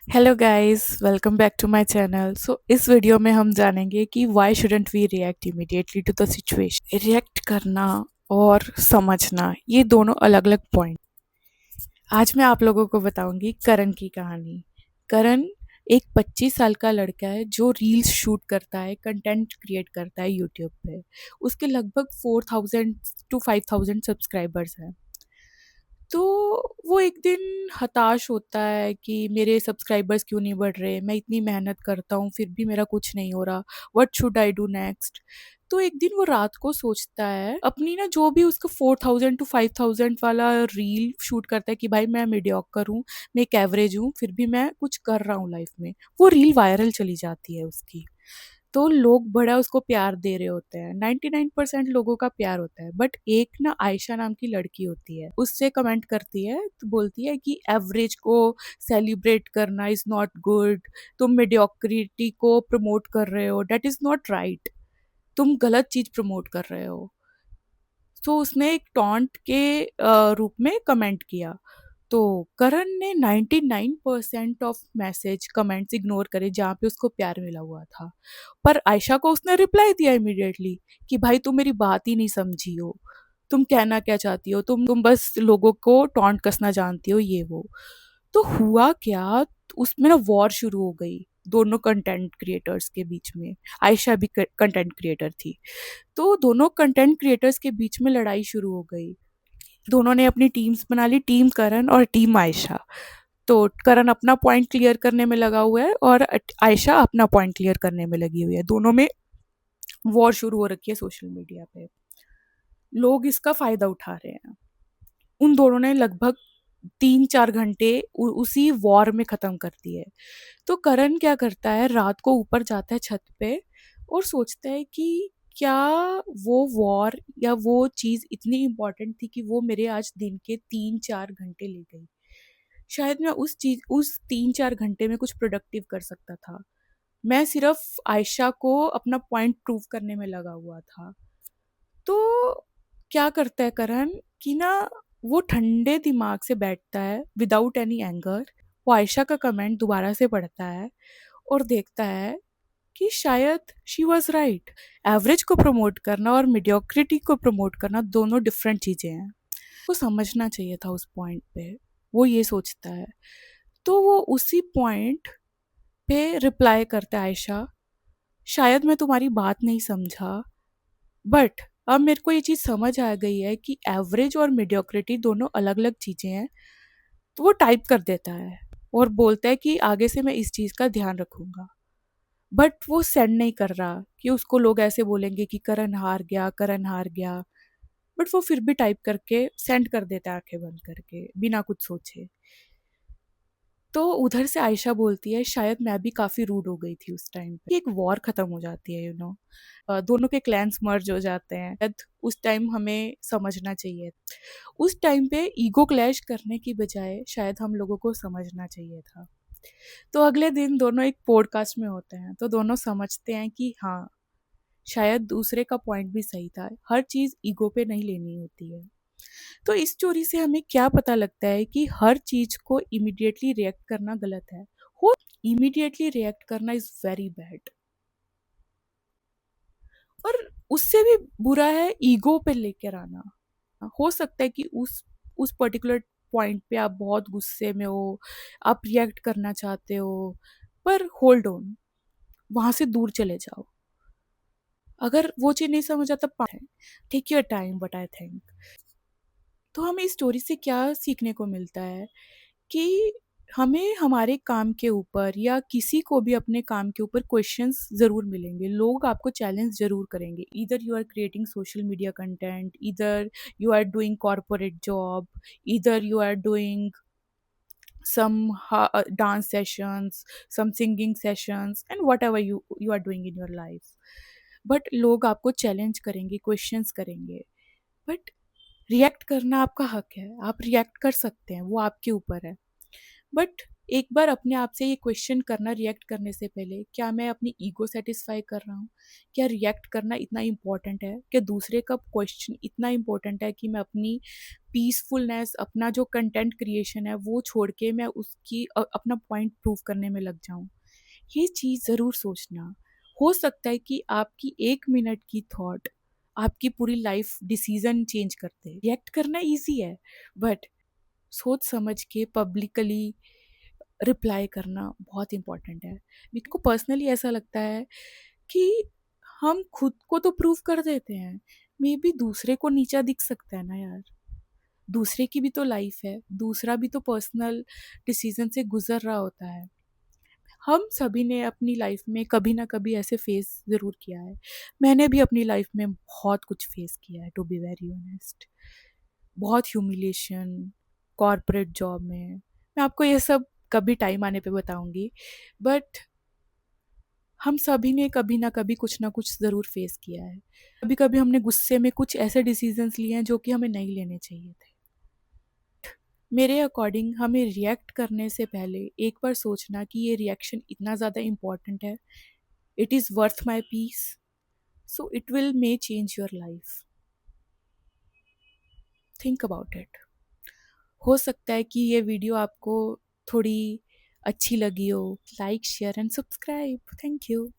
Hello guys, welcome back to my channel. इस video में हम जानेंगे कि why shouldn't we react immediately to the situation. React करना और समझना, ये दोनों अलग अलग पॉइंट। आज मैं आप लोगों को बताऊंगी करण की कहानी। करण एक 25 साल का लड़का है जो रील्स शूट करता है, कंटेंट क्रिएट करता है यूट्यूब पे। उसके लगभग 4000 टू 5000 सब्सक्राइबर्स हैं। तो वो एक दिन हताश होता है कि मेरे सब्सक्राइबर्स क्यों नहीं बढ़ रहे, मैं इतनी मेहनत करता हूँ फिर भी मेरा कुछ नहीं हो रहा, what should I do next. तो एक दिन वो रात को सोचता है, अपनी ना जो भी उसका 4000 टू 5000 वाला रील शूट करता है कि भाई मैं मीडियोकर हूँ, मैं एक एवरेज हूँ, फिर भी मैं कुछ कर रहा हूँ लाइफ में। वो रील वायरल चली जाती है उसकी। तो लोग बड़ा उसको प्यार दे रहे होते हैं, 99% लोगों का प्यार होता है। बट एक ना आयशा नाम की लड़की होती है, उससे कमेंट करती है, तो बोलती है कि एवरेज को सेलिब्रेट करना इज नॉट गुड, तुम मेडियोक्रिटी को प्रमोट कर रहे हो, डेट इज नॉट राइट, तुम गलत चीज प्रमोट कर रहे हो। तो उसने एक टॉन्ट के रूप में कमेंट किया। तो करण ने 99% ऑफ मैसेज कमेंट्स इग्नोर करे जहाँ पे उसको प्यार मिला हुआ था। पर आयशा को उसने रिप्लाई दिया इमीडिएटली कि भाई तुम मेरी बात ही नहीं समझी हो, तुम कहना क्या चाहती हो, तुम बस लोगों को टॉन्ट कसना जानती हो, ये वो। तो हुआ क्या, उसमें ना वॉर शुरू हो गई दोनों कंटेंट क्रिएटर्स के बीच में। आयशा भी कंटेंट क्रिएटर थी। तो दोनों कंटेंट क्रिएटर्स के बीच में लड़ाई शुरू हो गई। दोनों ने अपनी टीम्स बना ली, टीम करण और टीम आयशा। तो करण अपना पॉइंट क्लियर करने में लगा हुआ है और आयशा अपना पॉइंट क्लियर करने में लगी हुई है। दोनों में वॉर शुरू हो रखी है सोशल मीडिया पे। लोग इसका फायदा उठा रहे हैं। उन दोनों ने लगभग 3-4 घंटे उसी वॉर में खत्म कर दिए। तो करण क्या करता है, रात को ऊपर जाता है छत पे और सोचता है कि क्या वो वॉर या वो चीज़ इतनी इम्पोर्टेंट थी कि वो मेरे आज दिन के 3-4 घंटे ले गई। शायद मैं उस 3-4 घंटे में कुछ प्रोडक्टिव कर सकता था। मैं सिर्फ आयशा को अपना पॉइंट प्रूव करने में लगा हुआ था। तो क्या करता है करण कि ना, वो ठंडे दिमाग से बैठता है विदाउट एनी एंगर। वो आयशा का कमेंट दोबारा से पढ़ता है और देखता है कि शायद शी वॉज राइट। एवरेज को प्रमोट करना और मीडियोक्रिटी को प्रमोट करना दोनों डिफरेंट चीज़ें हैं। वो समझना चाहिए था उस पॉइंट पे। वो ये सोचता है। तो वो उसी पॉइंट पे रिप्लाई करता है, आयशा शायद मैं तुम्हारी बात नहीं समझा, बट अब मेरे को ये चीज़ समझ आ गई है कि एवरेज और मीडियोक्रिटी दोनों अलग अलग चीज़ें हैं। तो वो टाइप कर देता है और बोलता है कि आगे से मैं इस चीज़ का ध्यान रखूंगा। बट वो सेंड नहीं कर रहा कि उसको लोग ऐसे बोलेंगे कि करण हार गया, करण हार गया। बट वो फिर भी टाइप करके सेंड कर देता है आंखें बंद करके, बिना कुछ सोचे। तो उधर से आयशा बोलती है शायद मैं भी काफ़ी रूड हो गई थी उस टाइम पे। एक वॉर ख़त्म हो जाती है, दोनों के क्लैंस मर्ज हो जाते हैं। शायद उस टाइम हमें समझना चाहिए। उस टाइम पे ईगो क्लैश करने की बजाय शायद हम लोगों को समझना चाहिए था। तो अगले दिन दोनों एक पॉडकास्ट में होते हैं, तो दोनों समझते हैं कि हाँ, शायद दूसरे का पॉइंट भी सही था, हर चीज़ ईगो पे नहीं लेनी होती है। तो इस स्टोरी से हमें क्या पता लगता है कि हर चीज को इमीडिएटली रिएक्ट करना गलत है। हो इमीडिएटली रिएक्ट करना इज वेरी बैड। और उससे भी बुरा है ईगो पे लेकर आना। हो सकता है कि उस पर्टिकुलर पॉइंट पे आप बहुत गुस्से में हो, आप रिएक्ट करना चाहते हो, पर होल्ड ऑन, वहां से दूर चले जाओ। अगर वो चीज नहीं समझ आता, take your time, but I think. तो हमें इस स्टोरी से क्या सीखने को मिलता है कि हमें हमारे काम के ऊपर या किसी को भी अपने काम के ऊपर क्वेश्चंस ज़रूर मिलेंगे, लोग आपको चैलेंज ज़रूर करेंगे। इधर you are creating social media content, इधर you are doing corporate job, इधर you are doing some dance sessions, some singing sessions, and whatever you are doing in your life. But लोग आपको चैलेंज करेंगे, questions करेंगे। But react करना आपका हक है, आप रिएक्ट कर सकते हैं, वो आपके ऊपर है। बट एक बार अपने आप से ये क्वेश्चन करना रिएक्ट करने से पहले, क्या मैं अपनी ईगो सैटिस्फाई कर रहा हूँ? क्या रिएक्ट करना इतना इम्पोर्टेंट है? क्या दूसरे का क्वेश्चन इतना इम्पोर्टेंट है कि मैं अपनी पीसफुलनेस, अपना जो कंटेंट क्रिएशन है वो छोड़ के मैं उसकी अपना पॉइंट प्रूव करने में लग जाऊँ? ये चीज़ ज़रूर सोचना। हो सकता है कि आपकी 1 मिनट की थॉट आपकी पूरी लाइफ डिसीज़न चेंज कर दे। रिएक्ट करना ईज़ी है, बट सोच समझ के पब्लिकली रिप्लाई करना बहुत इम्पोर्टेंट है। मेरे को पर्सनली ऐसा लगता है कि हम खुद को तो प्रूव कर देते हैं, मे बी दूसरे को नीचा दिख सकता है ना यार। दूसरे की भी तो लाइफ है, दूसरा भी तो पर्सनल डिसीजन से गुजर रहा होता है। हम सभी ने अपनी लाइफ में कभी ना कभी ऐसे फेस ज़रूर किया है। मैंने भी अपनी लाइफ में बहुत कुछ फेस किया है, टू बी वेरी ऑनेस्ट। बहुत ह्यूमिलिएशन कॉर्पोरेट जॉब में। मैं आपको ये सब कभी टाइम आने पे बताऊंगी, बट हम सभी ने कभी ना कभी कुछ ना कुछ ज़रूर फेस किया है। कभी कभी हमने गुस्से में कुछ ऐसे डिसीजंस लिए हैं जो कि हमें नहीं लेने चाहिए थे। मेरे अकॉर्डिंग हमें रिएक्ट करने से पहले एक बार सोचना कि ये रिएक्शन इतना ज़्यादा इम्पॉर्टेंट है, it is worth my peace, so it will may change your life. Think about it. हो सकता है कि ये वीडियो आपको थोड़ी अच्छी लगी हो। Like share and subscribe. Thank you.